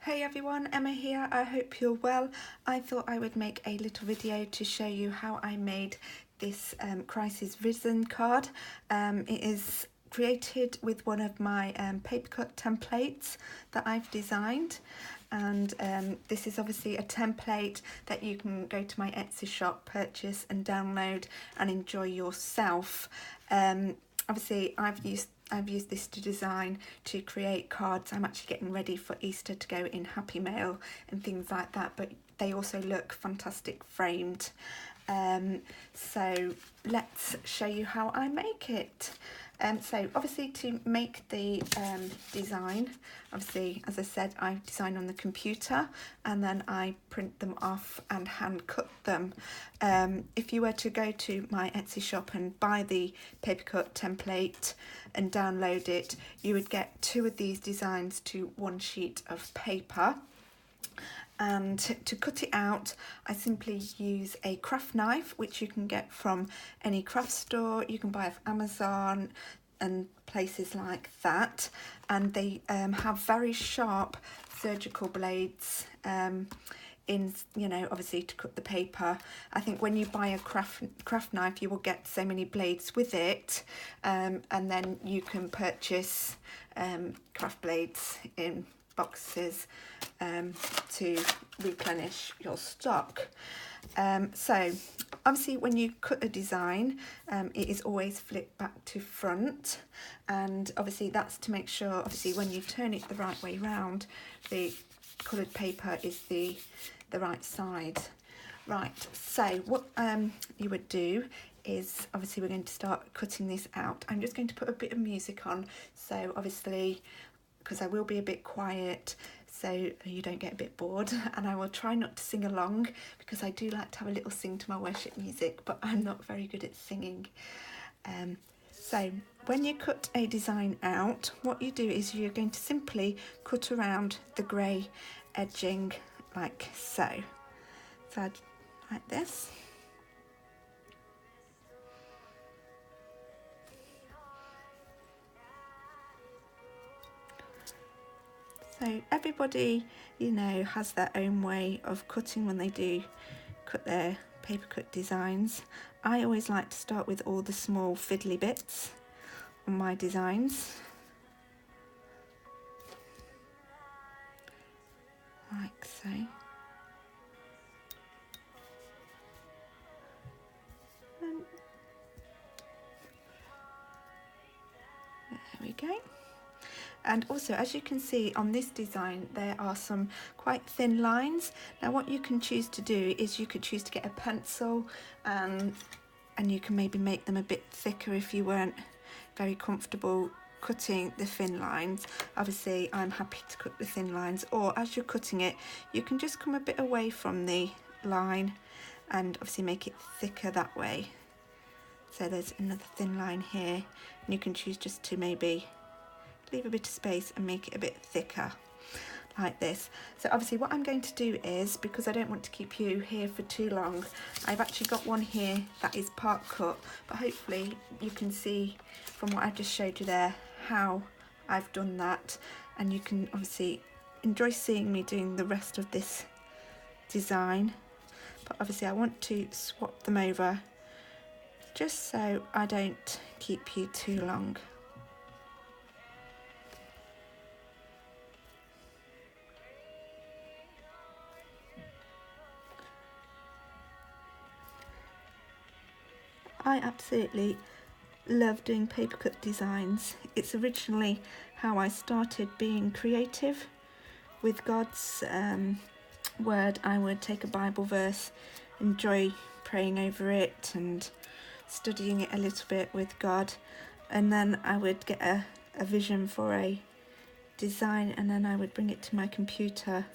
Hey everyone, Emma here. I hope you're well. I thought I would make a little video to show you how I made this Crisis Risen card. It is created with one of my papercut templates that I've designed, and this is obviously a template that you can go to my Etsy shop, purchase and download and enjoy yourself. Obviously I've used this to design to create cards. I'm actually getting ready for Easter to go in Happy Mail and things like that, but they also look fantastic framed. So let's show you how I make it. So obviously to make the design, obviously as I said, I design on the computer and then I print them off and hand cut them. If you were to go to my Etsy shop and buy the papercut template and download it, you would get 2 of these designs to 1 sheet of paper. And to cut it out, I simply use a craft knife, which you can get from any craft store. You can buy off Amazon and places like that, and they have very sharp surgical blades in, you know, obviously to cut the paper. I think when you buy a craft knife, you will get so many blades with it, and then you can purchase craft blades in boxes to replenish your stock. So obviously when you cut a design, it is always flipped back to front, and obviously that's to make sure, obviously when you turn it the right way round, the coloured paper is the right side. Right, so what you would do is, obviously we're going to start cutting this out. I'm just going to put a bit of music on, so obviously because I will be a bit quiet so you don't get a bit bored, and I will try not to sing along because I do like to have a little sing to my worship music, but I'm not very good at singing. So when you cut a design out, what you do is you're going to simply cut around the grey edging like so. So like this. So everybody, you know, has their own way of cutting when they do cut their paper cut designs. I always like to start with all the small fiddly bits on my designs, like so. And there we go. And also, as you can see on this design, there are some quite thin lines. Now what you can choose to do is you could choose to get a pencil, and you can maybe make them a bit thicker if you weren't very comfortable cutting the thin lines. Obviously I'm happy to cut the thin lines, or as you're cutting it you can just come a bit away from the line and obviously make it thicker that way. So there's another thin line here, and you can choose just to maybe leave a bit of space and make it a bit thicker like this. So obviously what I'm going to do is, because I don't want to keep you here for too long, I've actually got one here that is part cut, but hopefully you can see from what I just showed you there how I've done that, and you can obviously enjoy seeing me doing the rest of this design. But obviously I want to swap them over just so I don't keep you too long. I absolutely love doing paper cut designs. It's originally how I started being creative. With God's word, I would take a Bible verse, enjoy praying over it and studying it a little bit with God, and then I would get a vision for a design, and then I would bring it to my computer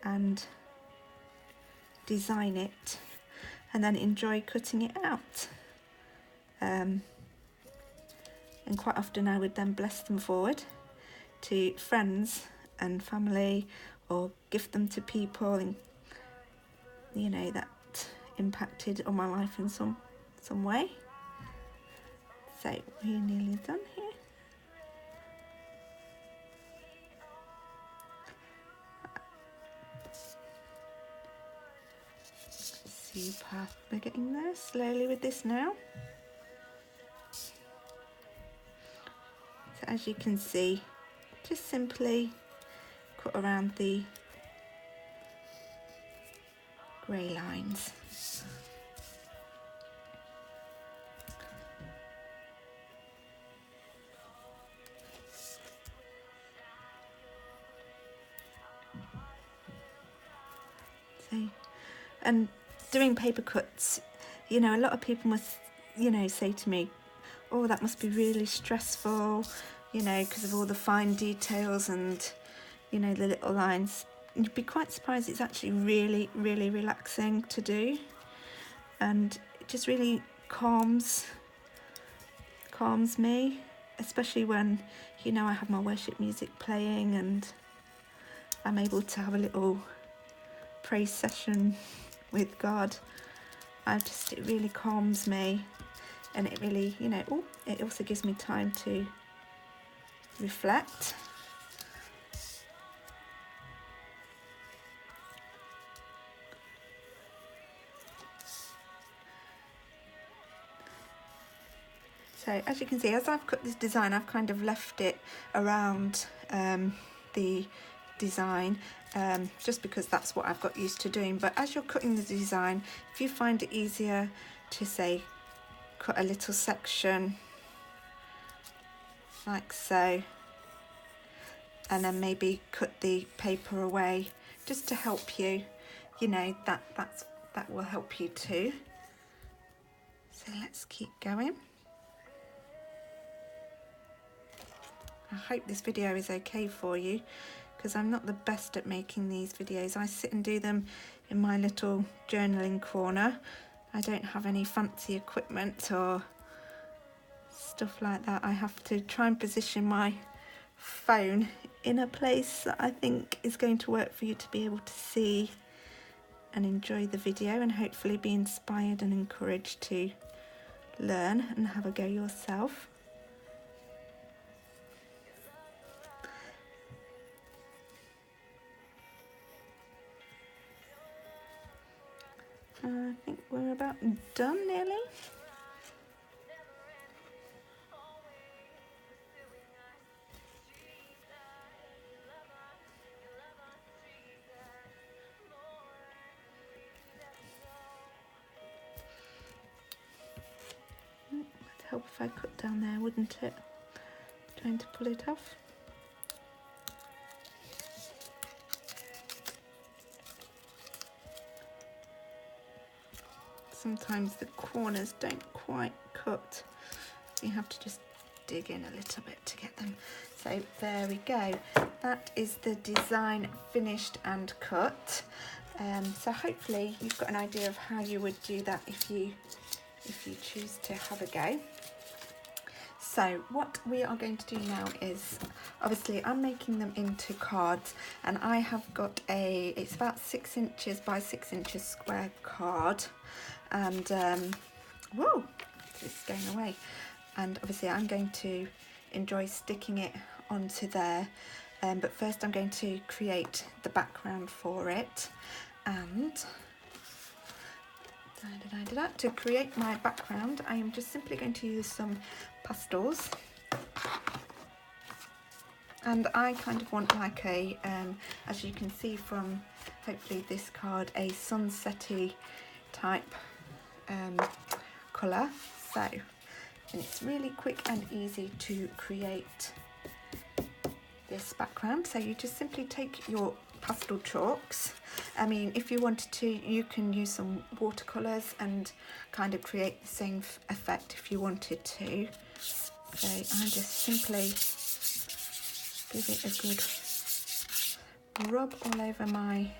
and design it, and then enjoy cutting it out. And quite often I would then bless them forward to friends and family, or gift them to people, and you know, that impacted on my life in some way. So we're nearly done here. Super. We're getting there slowly with this now. So as you can see, just simply cut around the grey lines. So, and doing paper cuts, you know, a lot of people must, you know, say to me, oh, that must be really stressful, you know, because of all the fine details and, you know, the little lines. You'd be quite surprised, it's actually really, really relaxing to do, and it just really calms me, especially when, you know, I have my worship music playing and I'm able to have a little praise session with God. It really calms me, and it really, you know, it also gives me time to reflect. So as you can see, as I've cut this design, I've kind of left it around the design, just because that's what I've got used to doing. But as you're cutting the design, if you find it easier to, say, cut a little section like so, and then maybe cut the paper away just to help you, you know, that will help you too. So let's keep going. I hope this video is okay for you, because I'm not the best at making these videos. I sit and do them in my little journaling corner. I don't have any fancy equipment or stuff like that. I have to try and position my phone in a place that I think is going to work for you to be able to see and enjoy the video, and hopefully be inspired and encouraged to learn and have a go yourself. I think we're about done nearly. It'd help if I cut down there, wouldn't it? Trying to pull it off. Sometimes the corners don't quite cut, so you have to just dig in a little bit to get them. So there we go, that is the design finished and cut. So hopefully you've got an idea of how you would do that if you choose to have a go. So what we are going to do now is, obviously I'm making them into cards, and I have got it's about 6 inches by 6 inches square card, and whoa, it's going away. And obviously I'm going to enjoy sticking it onto there, but first I'm going to create the background for it. And to create my background, I am just simply going to use some pastels, and I kind of want like a as you can see from hopefully this card, a sunsetty type colour. So, and it's really quick and easy to create this background. So you just simply take your pastel chalks. I mean, if you wanted to, you can use some watercolours and kind of create the same effect if you wanted to. So I just simply give it a good rub all over my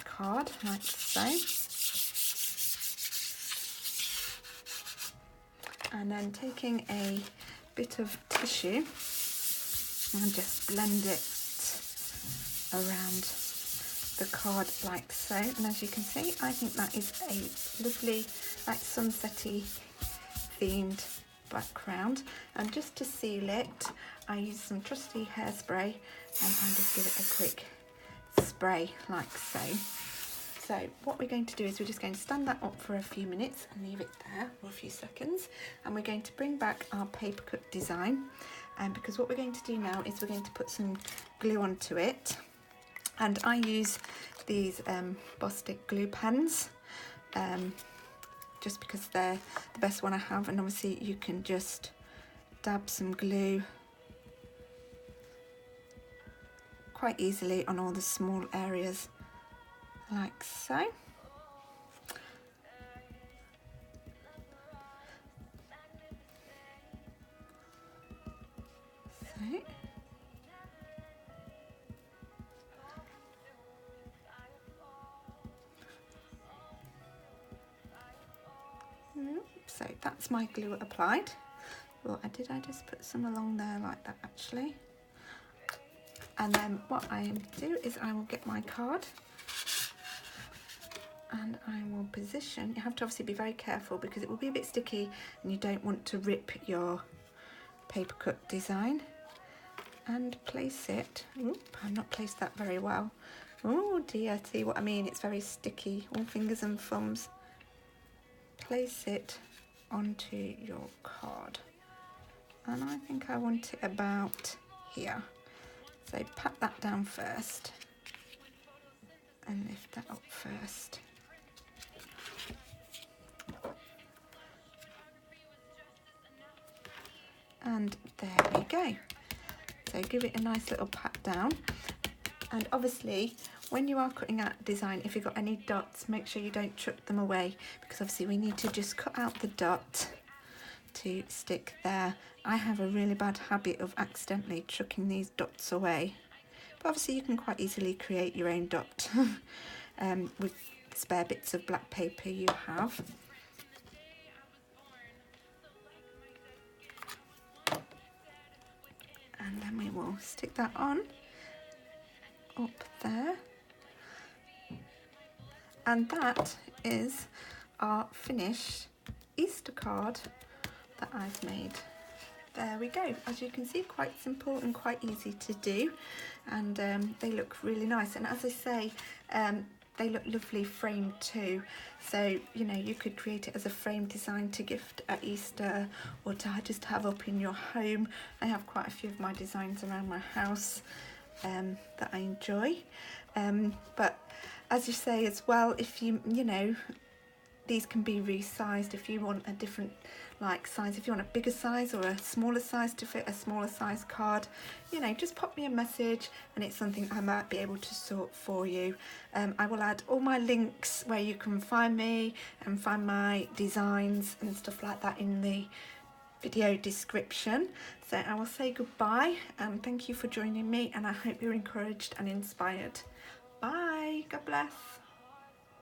card, like so. And then taking a bit of tissue and just blend it around the card like so. And as you can see, I think that is a lovely, like, sunsetty themed background. And just to seal it, I use some trusty hairspray, and I just give it a quick spray like so. So what we're going to do is we're just going to stand that up for a few minutes and leave it there for a few seconds, and we're going to bring back our paper cut design, because what we're going to do now is we're going to put some glue onto it, and I use these Bostik glue pens just because they're the best one I have, and obviously you can just dab some glue quite easily on all the small areas like so. So that's my glue applied. Well, did I just put some along there like that actually? And then what I do is I will get my card and I will position. You have to obviously be very careful because it will be a bit sticky and you don't want to rip your paper cut design. And place it. Oop, I've not placed that very well. Oh dear, see what I mean? It's very sticky, all fingers and thumbs. Place it onto your card. And I think I want it about here. So pat that down first and lift that up first. And there we go. So give it a nice little pat down. And obviously when you are cutting out design, if you've got any dots, make sure you don't chuck them away, because obviously we need to just cut out the dot to stick there. I have a really bad habit of accidentally chucking these dots away, but obviously you can quite easily create your own dot with spare bits of black paper you have. And then we will stick that on up there, and that is our finished Easter card that I've made. There we go. As you can see, quite simple and quite easy to do, and they look really nice, and as I say, they look lovely framed too. So you know, you could create it as a frame design to gift at Easter, or to just have up in your home. I have quite a few of my designs around my house that I enjoy, but as you say as well, if you know, these can be resized if you want a different size, if you want a bigger size or a smaller size to fit a smaller size card, you know, just pop me a message and it's something I might be able to sort for you. I will add all my links where you can find me and find my designs and stuff like that in the video description. So I will say goodbye and thank you for joining me, and I hope you're encouraged and inspired. Bye, God bless.